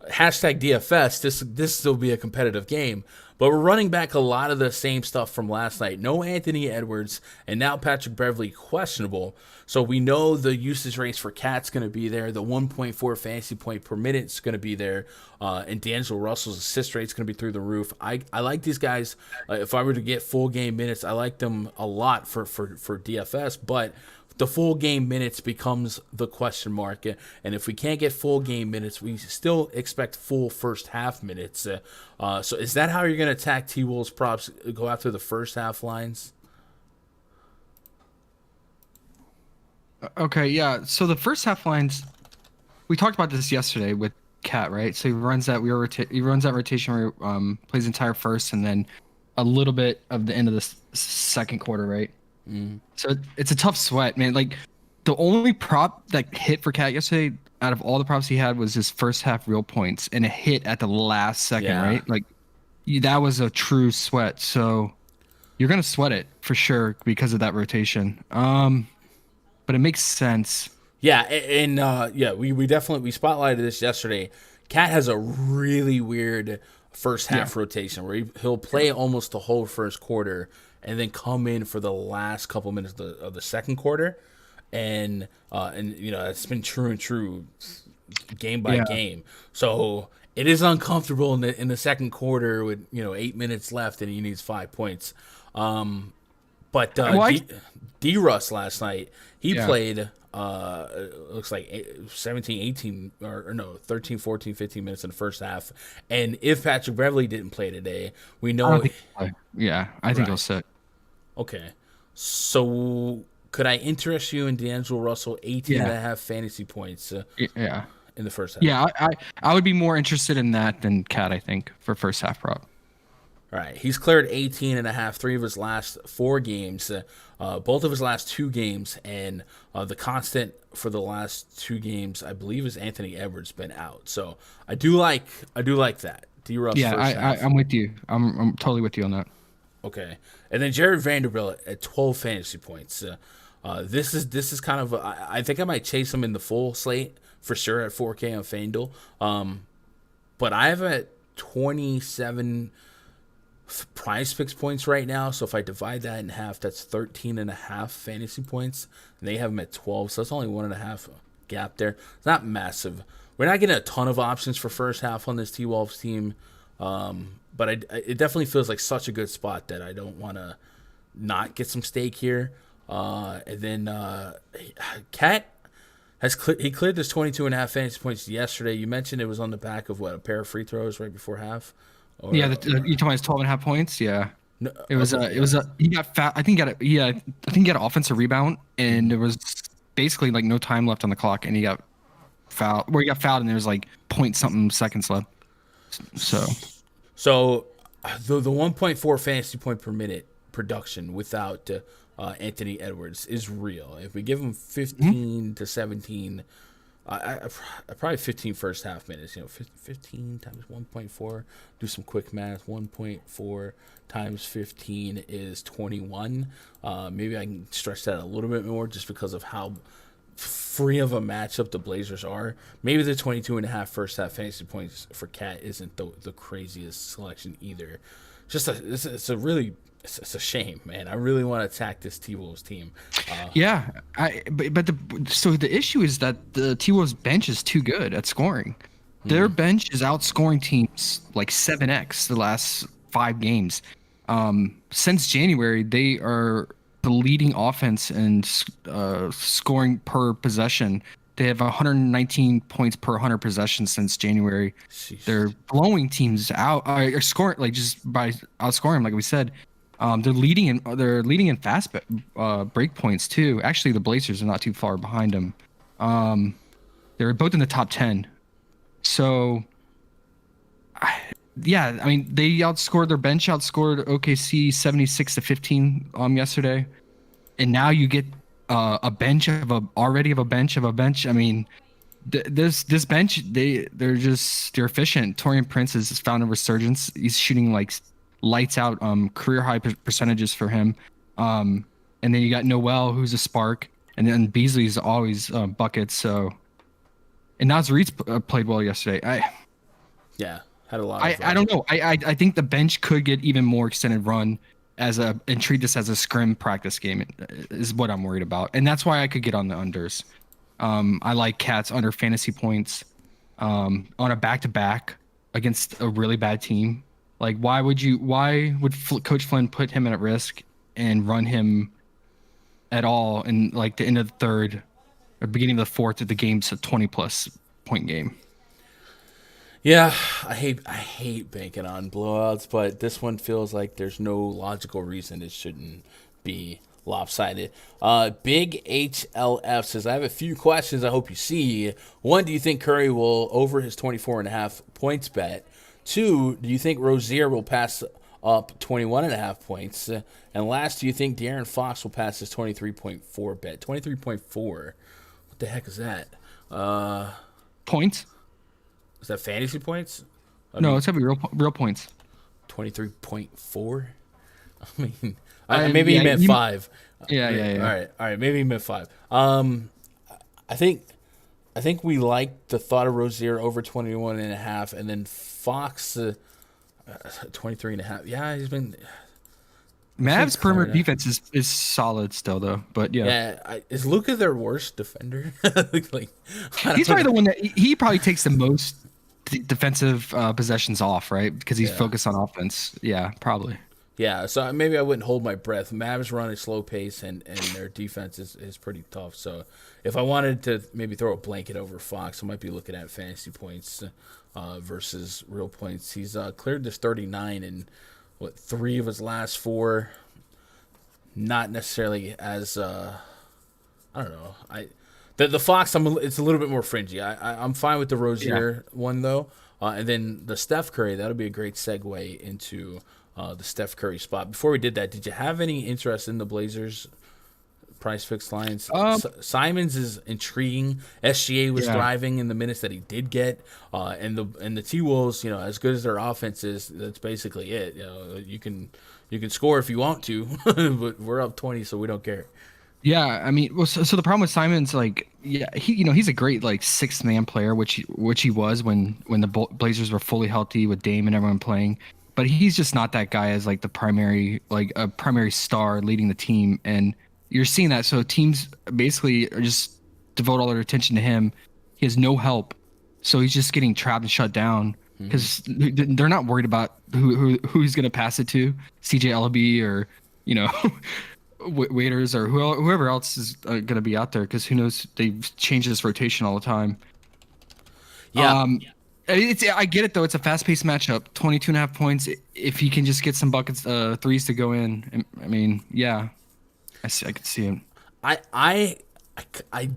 hashtag DFS, this will be a competitive game. But we're running back a lot of the same stuff from last night. No Anthony Edwards, and now Patrick Beverley questionable. So we know the usage rates for Cat's going to be there. The 1.4 fantasy point per minute is going to be there. And D'Angelo Russell's assist rate is going to be through the roof. I like these guys. If I were to get full game minutes, I like them a lot for DFS. But the full game minutes becomes the question mark. And if we can't get full game minutes, we still expect full first half minutes. So is that how you're going to attack T-Wolves props, go after the first half lines? Okay, yeah. So the first half lines, we talked about this yesterday with Cat, right? So he runs that rotation where he plays entire first and then a little bit of the end of the second quarter, right? So it's a tough sweat, man. Like the only prop that hit for Cat yesterday out of all the props he had was his first half real points, and it hit at the last second, right? Like that was a true sweat. So you're gonna sweat it for sure because of that rotation. But it makes sense. Yeah, and we definitely spotlighted this yesterday. Cat has a really weird first half rotation where he'll play almost the whole first quarter and then come in for the last couple minutes of the second quarter, and it's been true game by game. So it is uncomfortable in the second quarter with 8 minutes left and he needs 5 points. But D-Russ last night, he played looks like 17, 18, or no, 13, 14, 15 minutes in the first half. And if Patrick Beverley didn't play today, we know. I think he'll sit. Okay. So could I interest you in D'Angelo Russell 18.5 fantasy points in the first half? Yeah, I would be more interested in that than Cat, I think, for first half prop. All right. He's cleared 18.5, 3 of his last 4 games, both of his last 2 games, and the constant for the last 2 games, I believe, is Anthony Edwards been out. So I do like that. D-Russ I'm with you. I'm totally with you on that. Okay. And then Jared Vanderbilt at 12 fantasy points. This is kind of I think I might chase him in the full slate for sure at 4K on FanDuel. But I have at 27 PrizePicks points right now. So if I divide that in half, that's 13.5 fantasy points. And they have him at 12, so that's only 1.5 gap there. It's not massive. We're not getting a ton of options for first half on this T-Wolves team. But it definitely feels like such a good spot that I don't want to not get some stake here. And then Cat has cleared this 22.5 fantasy points yesterday. You mentioned it was on the back of a pair of free throws right before half. You talking about his 12.5 points? Yeah. No, it was he got I think he got an offensive rebound, and there was basically like no time left on the clock, and he got fouled. Where he got fouled, and there was like point something seconds left. So the 1.4 fantasy point per minute production without Anthony Edwards is real. If we give him 15 to 17, I probably 15 first half minutes. 15 times 1.4. Do some quick math. 1.4 times 15 is 21. Maybe I can stretch that a little bit more just because of how free of a matchup the Blazers are. Maybe the 22.5 first half fantasy points for Cat isn't the craziest selection either. It's a shame, man. I really want to attack this T-Wolves team. So the issue is that the T-Wolves bench is too good at scoring. Their bench is outscoring teams like 7x the last 5 games. Since January, they are the leading offense in scoring per possession. They have 119 points per 100 possessions since January. Jeez. They're blowing teams out, or scoring like just by outscoring them, like we said. They're leading in fast break points too. Actually, the Blazers are not too far behind them. They're both in the top 10. So, they outscored their bench. Outscored OKC 76-15 yesterday, and now you get a bench of a bench. I mean, this bench they're efficient. Taurean Prince has found a resurgence. He's shooting like lights out, career high percentages for him. And then you got Noel, who's a spark, and then Beasley's always buckets. So, and Naz Reid's played well yesterday. Had a lot of. I don't know. I think the bench could get even more extended run and treat this as a scrim practice game is what I'm worried about, and that's why I could get on the unders. I like Cats under fantasy points on a back-to-back against a really bad team. Like, why would Coach Flynn put him at risk and run him at all in like the end of the third or beginning of the fourth if the game's a 20-plus point game? Yeah, I hate banking on blowouts, but this one feels like there's no logical reason it shouldn't be lopsided. Big HLF says, I have a few questions I hope you see. One, do you think Curry will over his 24.5 points bet? Two, do you think Rozier will pass up 21.5 points? And last, do you think De'Aaron Fox will pass his 23.4 bet? 23.4? What the heck is that? Points? Is that fantasy points? No, it's going to be real points. 23.4? I mean, maybe he meant 5. Yeah. All right. Maybe he meant 5. I think we like the thought of Rozier over 21.5, and then Fox 23.5. Yeah, he's been. Mavs perimeter defense is solid still though, but yeah. Yeah, is Luka their worst defender? He's probably the one that he probably takes the most defensive possessions off, right? Because he's focused on offense. Yeah, probably. Yeah, so maybe I wouldn't hold my breath. Mavs run a slow pace, and their defense is pretty tough. So if I wanted to maybe throw a blanket over Fox, I might be looking at fantasy points versus real points. He's cleared this 39 in, 3 of his last 4. Not necessarily as, I don't know. The Fox, it's a little bit more fringy. I'm fine with the Rozier one, though. And then the Steph Curry, that'll be a great segue into the Steph Curry spot. Before we did that, did you have any interest in the Blazers PrizePicks lines? Simons is intriguing. SGA was thriving in the minutes that he did get, and the T-Wolves, as good as their offense is, that's basically it. You can score if you want to, but we're up 20, so we don't care. Yeah, I mean, so the problem with Simons, he's a great sixth man player, which he was when the Blazers were fully healthy with Dame and everyone playing. But he's just not that guy as the primary a primary star leading the team, and you're seeing that. So teams basically are just devote all their attention to him. He has no help, so he's just getting trapped and shut down because they're not worried about who he's going to pass it to, CJ Ellaby or Waiters or whoever else is going to be out there, because who knows, they change this rotation all the time. I get it though. It's a fast-paced matchup. 22.5 points. If he can just get some buckets, threes to go in. I mean, yeah, I could see him. I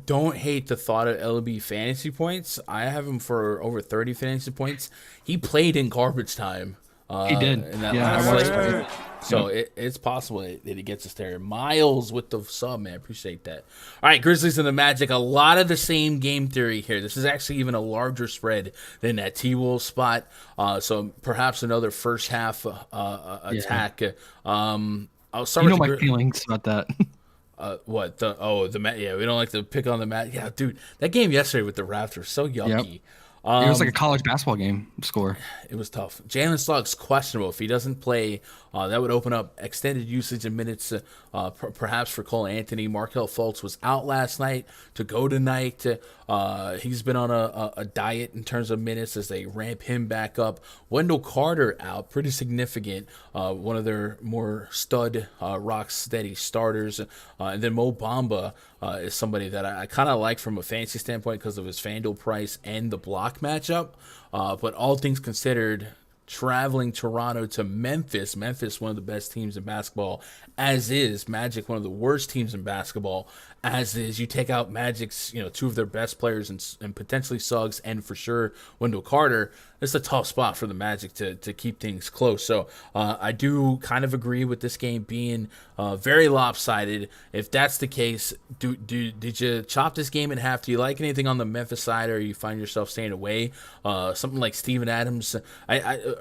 don't hate the thought of LB fantasy points. I have him for over 30 fantasy points. He played in garbage time. He did. In that last play. So it's possible that he gets us there. Miles with the sub, man. Appreciate that. All right, Grizzlies and the Magic. A lot of the same game theory here. This is actually even a larger spread than that T-Wolves spot. So perhaps another first half attack. I'll start with my feelings about that. What? The Met? Yeah, we don't like to pick on the Met. Yeah, dude, that game yesterday with the Raptors, so yucky. Yep. It was like a college basketball game score. It was tough. Jalen Suggs questionable. If he doesn't play, that would open up extended usage in minutes, perhaps for Cole Anthony. Markelle Fultz was out last night to go tonight. He's been on a diet in terms of minutes as they ramp him back up. Wendell Carter out, pretty significant. One of their more stud, rock steady starters. And then Mo Bamba is somebody that I kind of like from a fantasy standpoint because of his FanDuel price and the block matchup. But all things considered, traveling Toronto to Memphis, one of the best teams in basketball, as is Magic, one of the worst teams in basketball, as is. You take out Magic's, 2 of their best players and potentially Suggs and for sure Wendell Carter. It's a tough spot for the Magic to keep things close. So I do kind of agree with this game being very lopsided. If that's the case, did you chop this game in half? Do you like anything on the Memphis side, or you find yourself staying away? Something like Steven Adams.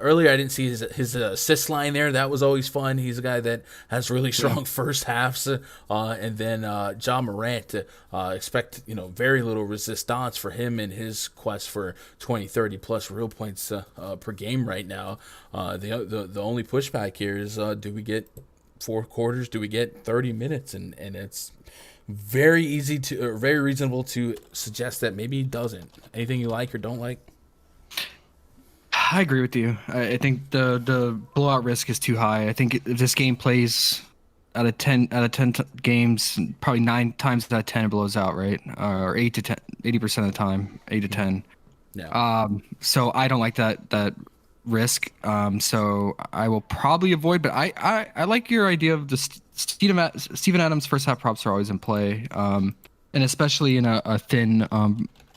earlier I didn't see his assist line there. That was always fun. He's a guy that has really strong first halves, and then John Morant. Expect very little resistance for him in his quest for 20, 30 plus real points per game right now. The only pushback here is do we get 4 quarters? Do we get 30 minutes? And it's very easy to, or very reasonable to suggest that maybe he doesn't. Anything you like or don't like? I agree with you. I think the blowout risk is too high. I think if this game plays out of 10 games, probably 9 times out of 10 it blows out, right? Or 8 to 10, 80% of the time, 8 to 10. Yeah. So I don't like that risk. So I will probably avoid. But I like your idea of the Steven Adams first half props are always in play, and especially in a thin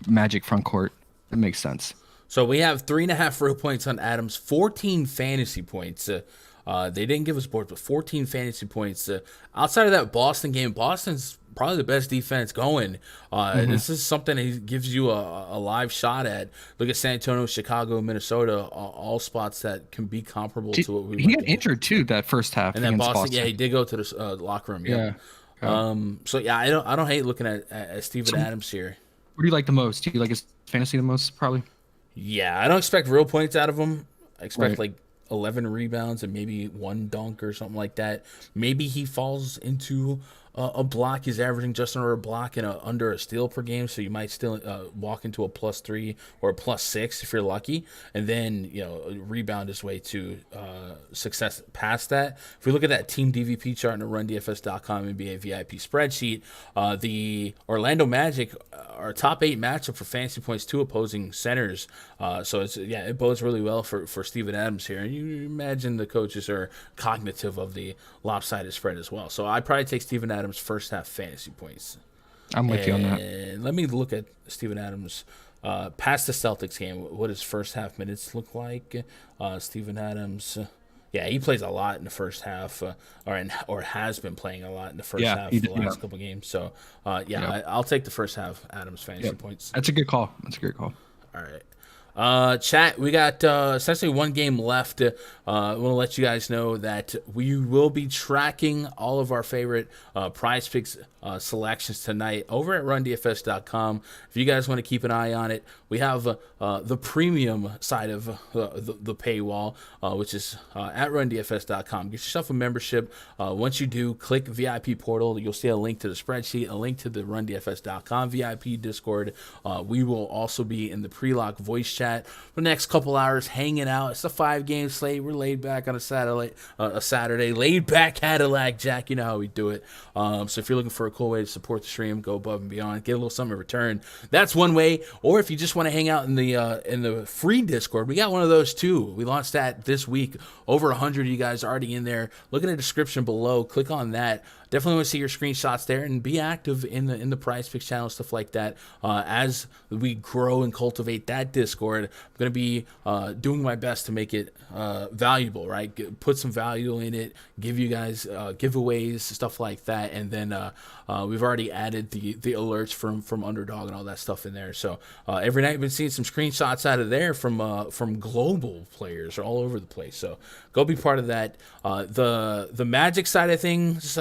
Magic front court, it makes sense. So we have 3.5 real points on Adams, 14 fantasy points. They didn't give us boards, but 14 fantasy points. Outside of that Boston game, Boston's probably the best defense going. This is something that gives you a live shot at. Look at San Antonio, Chicago, Minnesota, all spots that can be comparable to what we. He got injured too that first half. And then Boston, yeah, he did go to the locker room. Yeah. So yeah, I don't hate looking at Steven Adams here. What do you like the most? Do you like his fantasy the most? Probably. Yeah, I don't expect real points out of him. I expect like 11 rebounds and maybe 1 dunk or something like that. Maybe he falls into a block. He's averaging just under a block and under a steal per game, so you might still walk into a +3 or a +6 if you're lucky, and then rebound his way to success past that. If we look at that team DVP chart in the RunDFS.com NBA VIP spreadsheet, the Orlando Magic are top 8 matchup for fantasy points to opposing centers. So it bodes really well for Steven Adams here, and you imagine the coaches are cognitive of the lopsided spread as well. So I'd probably take Steven Adams first half fantasy points. I'm with you on that. Let me look at Steven Adams past the Celtics game. What does first half minutes look like? Steven Adams, he plays a lot in the first half, or has been playing a lot in the first half of the last couple games. So I'll take the first half Adams fantasy points. That's a good call. All right. Chat, we got essentially 1 game left. I want to let you guys know that we will be tracking all of our favorite PrizePicks selections tonight over at RunDFS.com. If you guys want to keep an eye on it, we have the premium side of the paywall, which is at RunDFS.com. Get yourself a membership. Once you do, click VIP portal. You'll see a link to the spreadsheet, a link to the RunDFS.com VIP Discord. We will also be in the pre-lock voice chat for the next couple hours, hanging out. It's a 5-game slate. We're laid back on a Saturday. Laid back Cadillac, Jack. You know how we do it. So if you're looking for a cool way to support the stream, go above and beyond, get a little something in return. That's one way. Or if you just want to hang out in the free Discord, we got one of those too. We launched that this week. Over 100 of you guys already in there. Look at the description below. Click on that. Definitely want to see your screenshots there and be active in the PrizePicks channel, stuff like that. As we grow and cultivate that Discord, I'm going to be doing my best to make it valuable, right? Put some value in it, give you guys giveaways, stuff like that. And then we've already added the alerts from Underdog and all that stuff in there. So every night we've been seeing some screenshots out of there from global players all over the place. So go be part of that. The Magic side of things,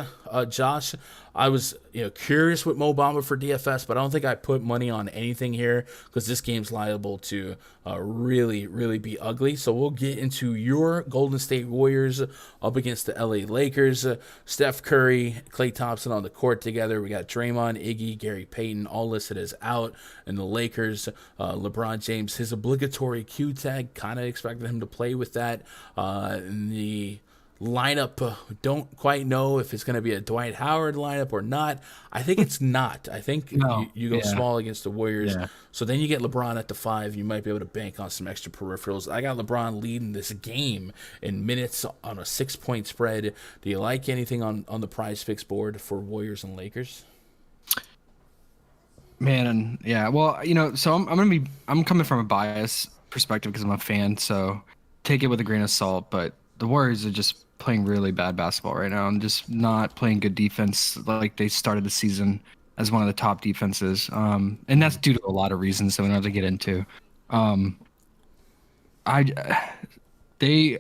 Josh, I was curious with Mo Bamba for DFS, but I don't think I put money on anything here because this game's liable to really, really be ugly. So we'll get into your Golden State Warriors up against the LA Lakers. Steph Curry, Klay Thompson on the court together. We got Draymond, Iggy, Gary Payton all listed as out. And the Lakers, LeBron James, his obligatory Q tag, kind of expected him to play with that. In the lineup, don't quite know if it's going to be a Dwight Howard lineup or not. I think it's not. I think you go small against the Warriors. Yeah. So then you get LeBron at the 5. You might be able to bank on some extra peripherals. I got LeBron leading this game in minutes on a 6-point spread. Do you like anything on the PrizePicks board for Warriors and Lakers? Man, yeah. Well, so I'm coming from a bias perspective because I'm a fan. So take it with a grain of salt. But the Warriors are just playing really bad basketball right now and just not playing good defense like they started the season as one of the top defenses. And that's due to a lot of reasons that we don't have to get into. they,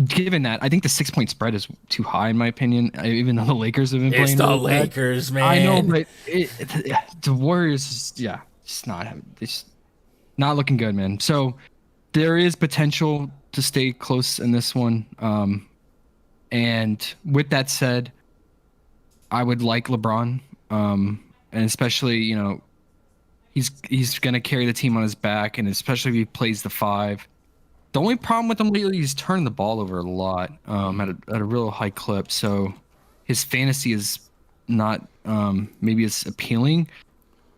given that, I think the 6-point spread is too high in my opinion. Even though the Lakers have been playing, it's the Lakers, man. I know, but the Warriors, it's not looking good, man. So there is potential to stay close in this one. And with that said, I would like LeBron, and especially he's gonna carry the team on his back, and especially if he plays the 5. The only problem with him lately is turning the ball over a lot, at a real high clip. So his fantasy is not maybe as appealing.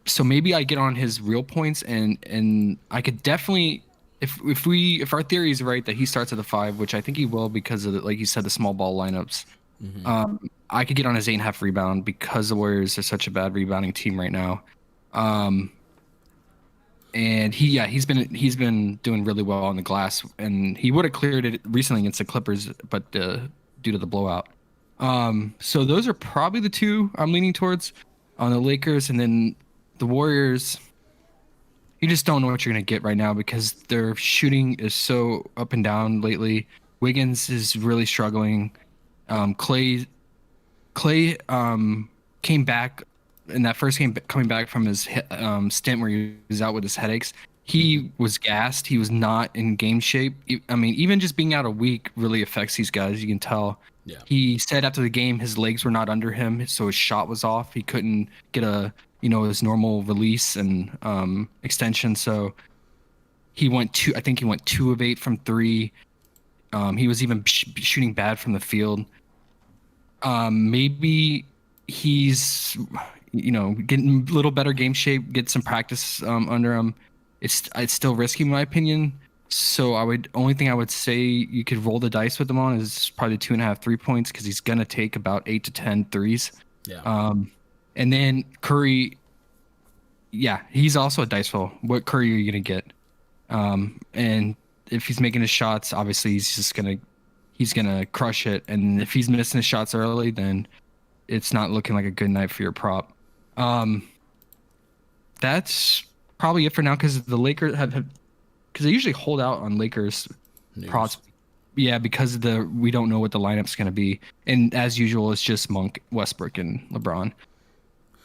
So maybe I get on his real points, and I could definitely, if our theory is right that he starts at the 5, which I think he will because of like you said, the small ball lineups. I could get on his 8.5 rebound because the Warriors are such a bad rebounding team right now. And he's been doing really well on the glass, and he would have cleared it recently against the Clippers, but due to the blowout. So those are probably the two I'm leaning towards on the Lakers, and then the Warriors. You just don't know what you're gonna get right now because their shooting is so up and down lately. Wiggins is really struggling. Clay came back in that first game, coming back from his stint where he was out with his headaches. He was gassed. He was not in game shape. I mean, even just being out a week really affects these guys. You can tell. Yeah. He said after the game his legs were not under him, so his shot was off. He couldn't get his normal release and extension. So he went 2 of 8 from 3. He was even shooting bad from the field. Maybe he's getting a little better game shape, get some practice under him. It's still risky in my opinion. So only thing I would say you could roll the dice with him on is probably 2.5 3-points because he's gonna take about 8 to 10 threes. Yeah. And then Curry, he's also a dice roll. What Curry are you gonna get? And if he's making his shots, obviously he's gonna crush it. And if he's missing his shots early, then it's not looking like a good night for your prop. That's probably it for now because the Lakers because they usually hold out on Lakers props. Yeah, because we don't know what the lineup's going to be. And as usual, it's just Monk, Westbrook, and LeBron.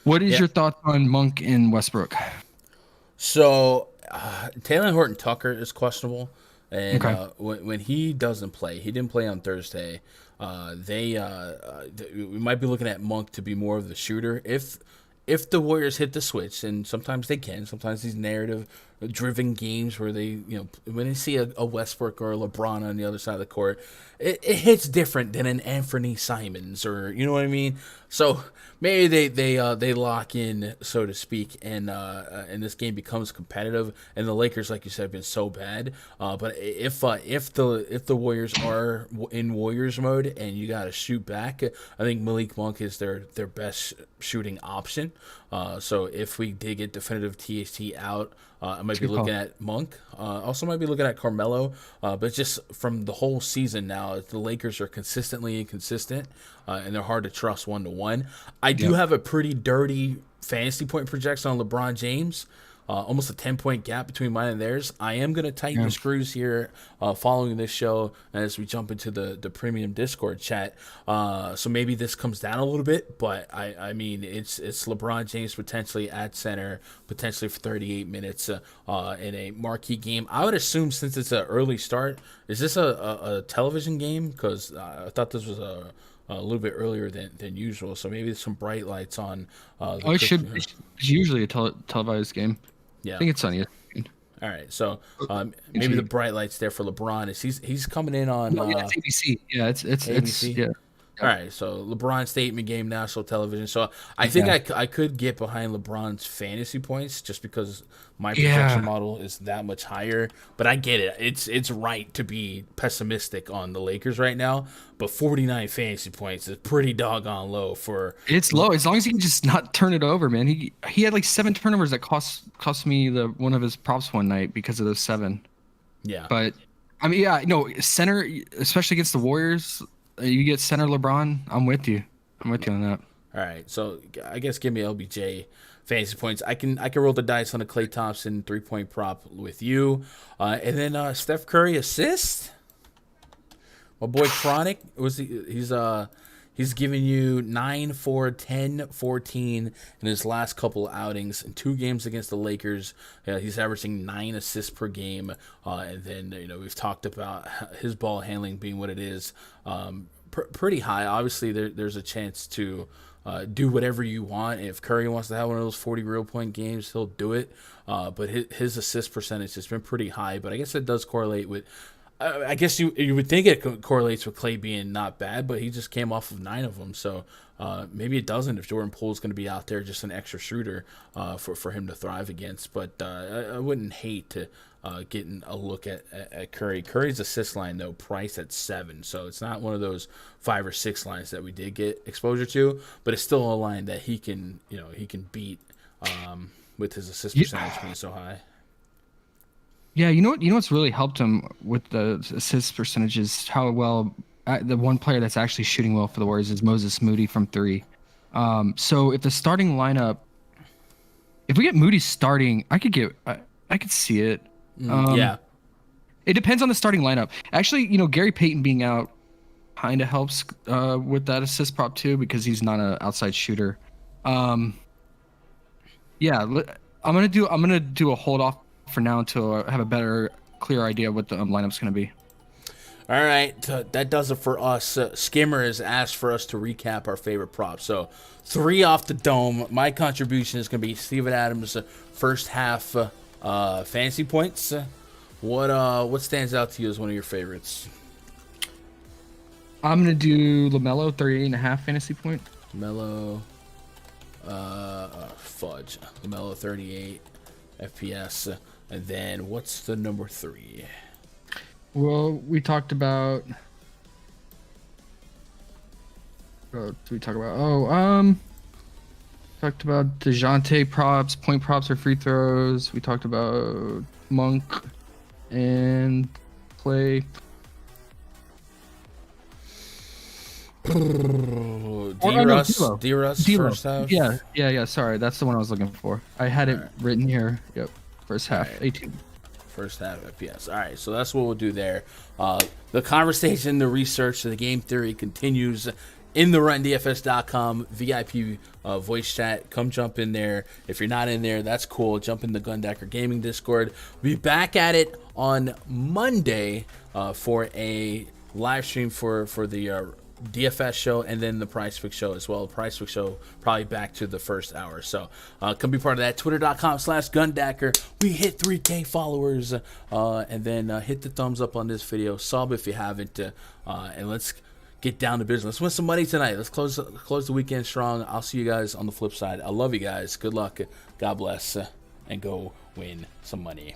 What is your thoughts on Monk and Westbrook? So Taylor Horton-Tucker is questionable. And Okay. When he doesn't play, he didn't play on Thursday. We might be looking at Monk to be more of the shooter. If the Warriors hit the switch, and sometimes they can, sometimes these narrative-driven games where they, when they see a Westbrook or a LeBron on the other side of the court, it hits different than an Anthony Simons or you know what I mean. So maybe they lock in, so to speak, and this game becomes competitive. And the Lakers, like you said, have been so bad. But if the Warriors are in Warriors mode and you got to shoot back, I think Malik Monk is their best shooting option. So if we did get definitive THT out, I might be looking at Monk. Also might be looking at Carmelo. But just from the whole season now, the Lakers are consistently inconsistent, and they're hard to trust 1-to-1. I do have a pretty dirty fantasy point projection on LeBron James. Almost a 10-point gap between mine and theirs. I am going to tighten the screws here following this show as we jump into the premium Discord chat. So maybe this comes down a little bit, but I mean, it's LeBron James potentially at center, potentially for 38 minutes in a marquee game. I would assume since it's an early start, is this a television game? Because I thought this was a little bit earlier than usual. So maybe there's some bright lights on. It's usually a televised game. Yeah. I think it's on ESPN. All right, so maybe the bright lights there for LeBron is he's coming in on. It's ABC. Yeah, it's ABC? yeah. All right, so LeBron statement game, national television. So I think I could get behind LeBron's fantasy points just because my projection model is that much higher. But I get it. It's right to be pessimistic on the Lakers right now. But 49 fantasy points is pretty doggone low for. It's low as long as he can just not turn it over, man. He had like 7 turnovers that cost me one of his props one night because of those 7. Yeah. But I mean, center, especially against the Warriors. You get center LeBron, I'm with you. I'm with you on that. All right, so I guess give me LBJ fantasy points. I can roll the dice on a Klay Thompson 3-point prop with you, and then Steph Curry assist. My boy Chronic he's giving you 9, 4, 10, 14 in his last couple outings. In 2 games against the Lakers, he's averaging 9 assists per game, and then we've talked about his ball handling being what it is, pretty high. Obviously, there's a chance to do whatever you want. If Curry wants to have one of those 40 real point games, he'll do it. But his assist percentage has been pretty high. But I guess it does correlate with. I guess you would think it correlates with Klay being not bad, but he just came off of 9 of them. So maybe it doesn't if Jordan Poole's going to be out there, just an extra shooter for him to thrive against. But I wouldn't hate to getting a look at Curry. Curry's assist line, though, priced at 7. So it's not one of those 5 or 6 lines that we did get exposure to, but it's still a line that he can beat with his assist percentage being so high. Yeah, what's really helped him with the assist percentages, how well the one player that's actually shooting well for the Warriors is Moses Moody from 3. So if the starting lineup, if we get Moody starting, I could see it. Yeah. It depends on the starting lineup. Actually, Gary Payton being out kind of helps with that assist prop too, because he's not an outside shooter. Yeah, I'm gonna do a hold off for now until I have a better, clear idea what the lineup's going to be. All right, that does it for us. Skimmer has asked for us to recap our favorite props. So 3 off the dome. My contribution is going to be Steven Adams' first half fantasy points. What stands out to you as one of your favorites? I'm going to do LaMelo 38.5 fantasy point. LaMelo, fudge. LaMelo 38 FPS. And then what's the number 3? Well, we talked about. What did we talk about? Talked about DeJounte props, point props or free throws. We talked about Monk and Klay. D-Russ first half? Yeah. Sorry, that's the one I was looking for. I had it written here. Yep. First half, 18. First half FPS. All right, so that's what we'll do there. The conversation, the research, the game theory continues in the RunDFS.com VIP voice chat. Come jump in there. If you're not in there, that's cool. Jump in the Gundacker Gaming Discord. We'll be back at it on Monday for a live stream for the DFS show and then the PrizePicks show as well. The PrizePicks show probably back to the first hour. So come be part of that. Twitter.com/Gundacker. We hit 3K followers. And then hit the thumbs up on this video. Sub if you haven't. And let's get down to business. Let's win some money tonight. Let's close the weekend strong. I'll see you guys on the flip side. I love you guys. Good luck. God bless. And go win some money.